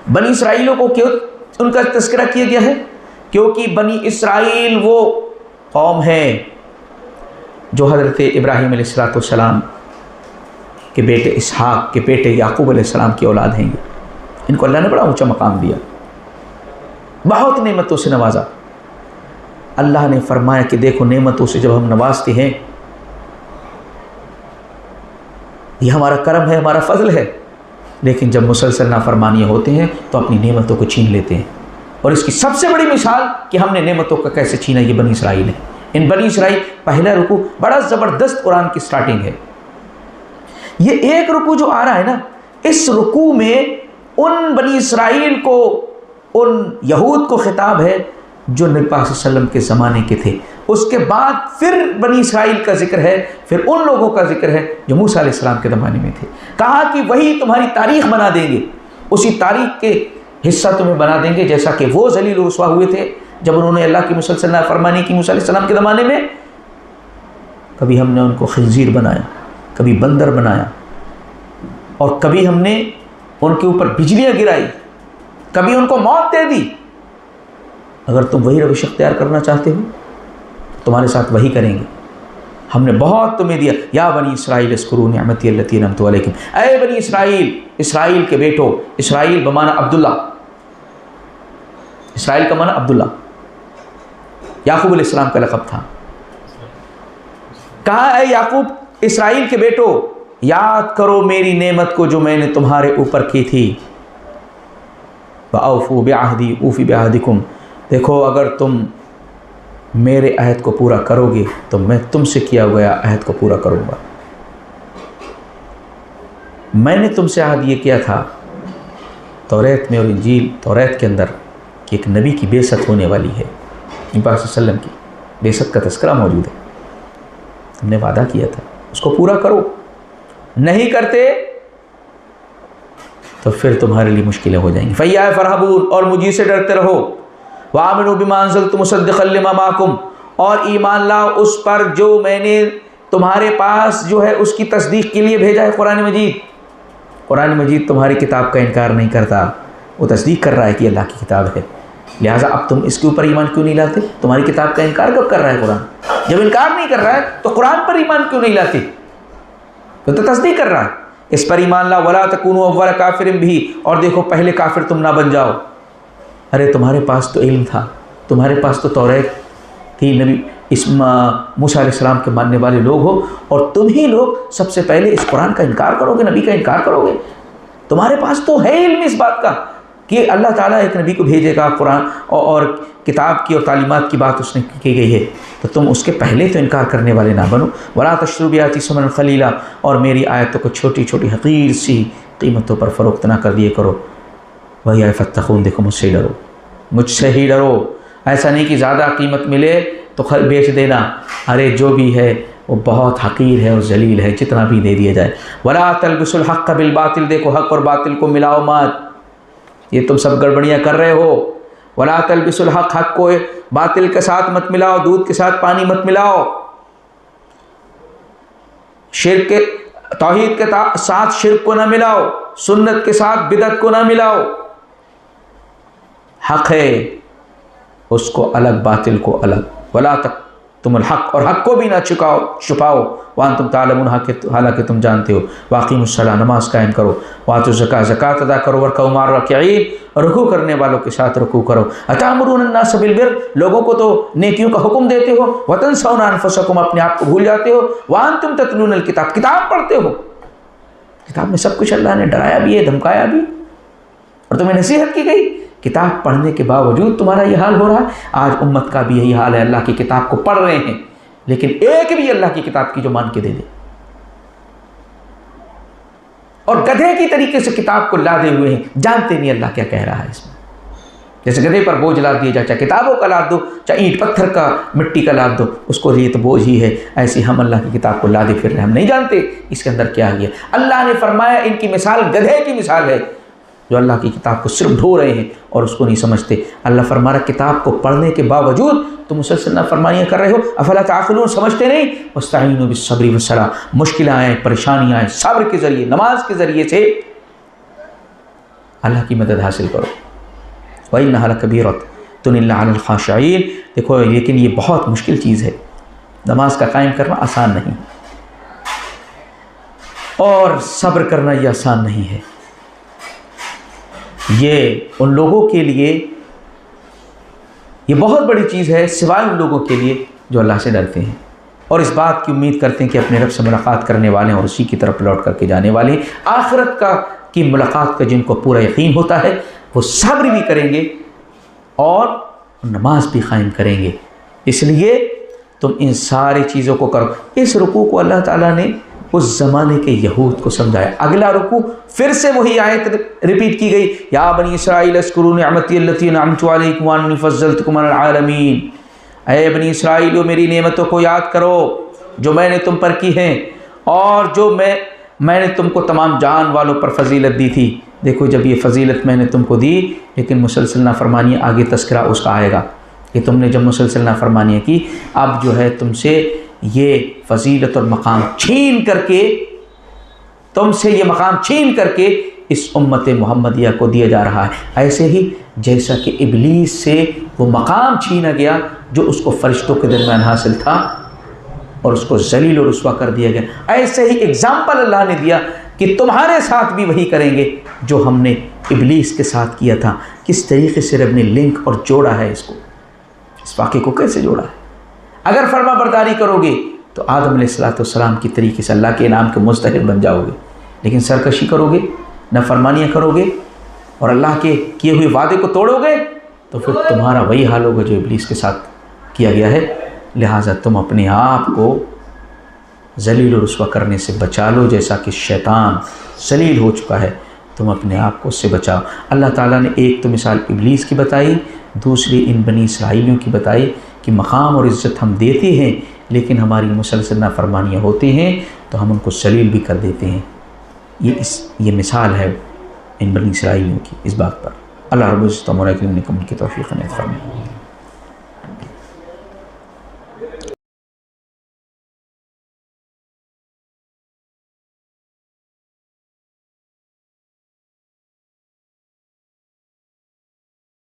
بنی اسرائیلوں کو کیوں ان کا تذکرہ کیا گیا ہے؟ کیونکہ بنی اسرائیل وہ قوم ہے جو حضرت ابراہیم علیہ السلام کے بیٹے اسحاق کے بیٹے یعقوب علیہ السلام کی اولاد ہیں. ان کو اللہ نے بڑا اونچا مقام دیا، بہت نعمتوں سے نوازا. اللہ نے فرمایا کہ دیکھو نعمتوں سے جب ہم نوازتے ہیں یہ ہمارا کرم ہے، ہمارا فضل ہے، لیکن جب مسلسل نافرمانیاں ہوتے ہیں تو اپنی نعمتوں کو چھین لیتے ہیں. اور اس کی سب سے بڑی مثال کہ ہم نے نعمتوں کا کیسے چھینا، یہ بنی اسرائیل ہے. ان بنی اسرائیل پہلا رکوع بڑا زبردست قرآن کی سٹارٹنگ ہے. یہ ایک رکوع جو آ رہا ہے نا، اس رکوع میں ان بنی اسرائیل کو، ان یہود کو خطاب ہے جو نبی پاک صلی اللہ علیہ وسلم کے زمانے کے تھے. اس کے بعد پھر بنی اسرائیل کا ذکر ہے، پھر ان لوگوں کا ذکر ہے جو موسیٰ علیہ السلام کے زمانے میں تھے. کہا کہ وہی تمہاری تاریخ بنا دیں گے، اسی تاریخ کے حصہ تمہیں بنا دیں گے جیسا کہ وہ ذلیل و رسوا ہوئے تھے جب انہوں نے اللہ کی مسلسل نافرمانی کی موسیٰ علیہ السلام کے زمانے میں. کبھی ہم نے ان کو خنزیر بنایا، کبھی بندر بنایا، اور کبھی ہم نے ان کے اوپر بجلیاں گرائی، کبھی ان کو موت دے دی. اگر تم وہی روش اختیار کرنا چاہتے ہو تمہارے ساتھ وہی کریں گے. ہم نے بہت تمہیں دیا. یا بنی اسرائیل اذکروا نعمتی التی انعمت علیکم، اے بنی اسرائیل، اسرائیل کے بیٹو. اسرائیل بمعنی عبداللہ، اسرائیل کا معنی عبداللہ، یعقوب علیہ السلام کا لقب تھا. کہا اے یعقوب، اسرائیل کے بیٹو، یاد کرو میری نعمت کو جو میں نے تمہارے اوپر کی تھی. وَأَوْفُوا بِعَهْدِي أُوفِ بِعَهْدِكُمْ، دیکھو اگر تم میرے عہد کو پورا کرو گے تو میں تم سے کیا ہوا عہد کو پورا کروں گا. میں نے تم سے عہد یہ کیا تھا توریت میں اور انجیل، توریت کے اندر، کہ ایک نبی کی بعثت ہونے والی ہے. نبی پاک صلی اللہ علیہ وسلم کی بعثت کا تذکرہ موجود ہے. ہم نے وعدہ کیا تھا اس کو پورا کرو. نہیں کرتے تو پھر تمہارے لیے مشکلیں ہو جائیں گی. فَإِيَّايَ فَارْهَبُونَ، اور مجھے سے ڈرتے رہو. وَآمِنُوا بِمَا أَنزَلْتُ مُصَدِّقًا لِمَا مَعَكُمْ، اور ایمان لاؤ اس پر جو میں نے تمہارے پاس جو ہے اس کی تصدیق کے لیے بھیجا ہے. قرآن مجید، قرآن مجید تمہاری کتاب کا انکار نہیں کرتا، وہ تصدیق کر رہا ہے کہ اللہ کی کتاب ہے. لہٰذا اب تم اس کے اوپر ایمان کیوں نہیں لاتے؟ تمہاری کتاب کا انکار کب کر رہا ہے قرآن؟ جب انکار نہیں کر رہا ہے تو قرآن پر ایمان کیوں نہیں لاتے؟ تو تصدیق کر رہا ہے. اس پر ایمان لا. وَلَا تَكُونُوا أَوَّلَ كَافِرٍ بِهِ، اور دیکھو پہلے کافر تم نہ بن جاؤ. ارے تمہارے پاس تو علم تھا، تمہارے پاس تو توریت تھی، نبی موسیٰ علیہ السلام کے ماننے والے لوگ ہو، اور تم ہی لوگ سب سے پہلے اس قرآن کا انکار کرو گے، نبی کا انکار کرو گے. تمہارے پاس تو ہے علم اس بات کا کہ اللہ تعالیٰ ایک نبی کو بھیجے گا، قرآن اور کتاب کی اور تعلیمات کی بات اس نے کی گئی ہے، تو تم اس کے پہلے تو انکار کرنے والے نہ بنو. وَلَا تَشْتَرُوا بِآيَاتِي ثَمَنًا قَلِيلًا، اور میری آیتوں کو چھوٹی چھوٹی حقیر سی قیمتوں پر فروخت نہ کر دیے کرو. وَإِيَّايَ فَاتَّقُونِ، دیکھو مجھ سے ہی ڈرو، مجھ سے ہی ڈرو. ایسا نہیں کہ زیادہ قیمت ملے تو بیچ دینا، ارے جو بھی ہے وہ بہت حقیر ہے اور ذلیل ہے، جتنا بھی دے دیا جائے. وَلَا تَلْبِسُوا الْحَقَّ بِالْبَاطِلِ، دیکھو حق اور باطل کو ملاؤ مات، یہ تم سب گڑبڑیاں کر رہے ہو. وَلَا تَلْبِسُوا الْحَقَّ، حق کو باطل کے ساتھ مت ملاؤ، دودھ کے ساتھ پانی مت ملاؤ. شرک کے توحید کے ساتھ شرک کو نہ ملاؤ، سنت کے ساتھ بدعت کو نہ ملاؤ. حق ہے اس کو الگ، باطل کو الگ. ولا تم الحق، اور حق کو بھی نہ چھپاؤ. وانتم تعلمون، حالانکہ تم جانتے ہو. واقیموا الصلاۃ، نماز قائم کرو. واتوا الزکاۃ، زکوٰۃ ادا کرو. وارکعوا مع الراکعین، رکوع کرنے والوں کے ساتھ رکوع کرو. اتامرون الناس بالبر، لوگوں کو تو نیکیوں کا حکم دیتے ہو. وتنسون انفسکم، اپنے آپ کو بھول جاتے ہو. وانتم تتلون الکتاب، کتاب پڑھتے ہو. کتاب میں سب کچھ اللہ نے ڈرایا بھی ہے، دھمکایا بھی، اور تمہیں نصیحت کی گئی. کتاب پڑھنے کے باوجود تمہارا یہ حال ہو رہا ہے. آج امت کا بھی یہی حال ہے، اللہ کی کتاب کو پڑھ رہے ہیں لیکن ایک بھی اللہ کی کتاب کی جو مان کے دے دے، اور گدھے کی طریقے سے کتاب کو لادے ہوئے ہیں، جانتے نہیں اللہ کیا کہہ رہا ہے اس میں. جیسے گدھے پر بوجھ لاد دیا جائے، چاہے کتابوں کا لاد دو، چاہے اینٹ پتھر کا مٹی کا لاد دو، اس کو یہ تو بوجھ ہی ہے. ایسے ہم اللہ کی کتاب کو لادے پھر رہے، ہم نہیں جانتے اس کے اندر کیا ہے. اللہ نے فرمایا ان کی مثال گدھے کی مثال ہے جو اللہ کی کتاب کو صرف ڈھو رہے ہیں اور اس کو نہیں سمجھتے. اللہ فرما رہا کتاب کو پڑھنے کے باوجود تم مسلسل نافرمانیاں کر رہے ہو. افلا تعقلون، سمجھتے نہیں. واستعینوا بالصبر والصلاۃ، مشکلیں آئیں، پریشانیاں آئیں، صبر کے ذریعے، نماز کے ذریعے سے اللہ کی مدد حاصل کرو. وَإِنَّهَا لَكَبِيرَةٌ إِلَّا عَلَى الْخَاشِعِينَ. دیکھو لیکن یہ بہت مشکل چیز ہے، نماز کا قائم کرنا آسان نہیں، اور صبر کرنا یہ آسان نہیں ہے. یہ ان لوگوں کے لیے یہ بہت بڑی چیز ہے، سوائے ان لوگوں کے لیے جو اللہ سے ڈرتے ہیں اور اس بات کی امید کرتے ہیں کہ اپنے رب سے ملاقات کرنے والے ہیں اور اسی کی طرف لوٹ کر کے جانے والے ہیں. آخرت کی ملاقات کا جن کو پورا یقین ہوتا ہے وہ صبر بھی کریں گے اور نماز بھی قائم کریں گے. اس لیے تم ان ساری چیزوں کو کرو. اس رکوع کو اللہ تعالیٰ نے اس زمانے کے یہود کو سمجھایا. اگلا رکوع پھر سے وہی آیت ریپیٹ کی گئی، یا بنی اسرائیل اذکروا نعمتی التی انعمت علیکم وانی فضلتکم علی العالمین. اے بنی اسرائیلو میری نعمتوں کو یاد کرو جو میں نے تم پر کی ہیں اور جو میں نے تم کو تمام جان والوں پر فضیلت دی تھی. دیکھو جب یہ فضیلت میں نے تم کو دی لیکن مسلسل نافرمانی، آگے تذکرہ اس کا آئے گا کہ تم نے جب مسلسل نافرمانی کی اب جو ہے تم سے یہ فضیلت اور مقام چھین کر کے تم سے یہ مقام چھین کر کے اس امت محمدیہ کو دیا جا رہا ہے. ایسے ہی جیسا کہ ابلیس سے وہ مقام چھینا گیا جو اس کو فرشتوں کے درمیان حاصل تھا اور اس کو ذلیل و رسوا کر دیا گیا، ایسے ہی اگزامپل اللہ نے دیا کہ تمہارے ساتھ بھی وہی کریں گے جو ہم نے ابلیس کے ساتھ کیا تھا. کس طریقے سے رب نے لنک اور جوڑا ہے اس واقعے کو کیسے جوڑا ہے. اگر فرما برداری کرو گے تو آدم علیہ السلام کی طریقے سے اللہ کے انعام کے مستحق بن جاؤ گے، لیکن سرکشی کرو گے، نافرمانیاں کرو گے اور اللہ کے کیے ہوئے وعدے کو توڑو گے تو پھر تمہارا وہی حال ہوگا جو ابلیس کے ساتھ کیا گیا ہے. لہٰذا تم اپنے آپ کو ذلیل و رسوا کرنے سے بچا لو، جیسا کہ شیطان ذلیل ہو چکا ہے، تم اپنے آپ کو اس سے بچاؤ. اللہ تعالیٰ نے ایک تو مثال ابلیس کی بتائی، دوسری ان بنی اسرائیلیوں کی بتائی کہ مقام اور عزت ہم دیتے ہیں لیکن ہماری مسلسل نافرمانیاں ہوتی ہیں تو ہم ان کو ذلیل بھی کر دیتے ہیں. یہ مثال ہے ان بنی اسرائیلیوں کی اس بات پر. اللہ رب العزت و جل کی توفیق عطا فرمائے.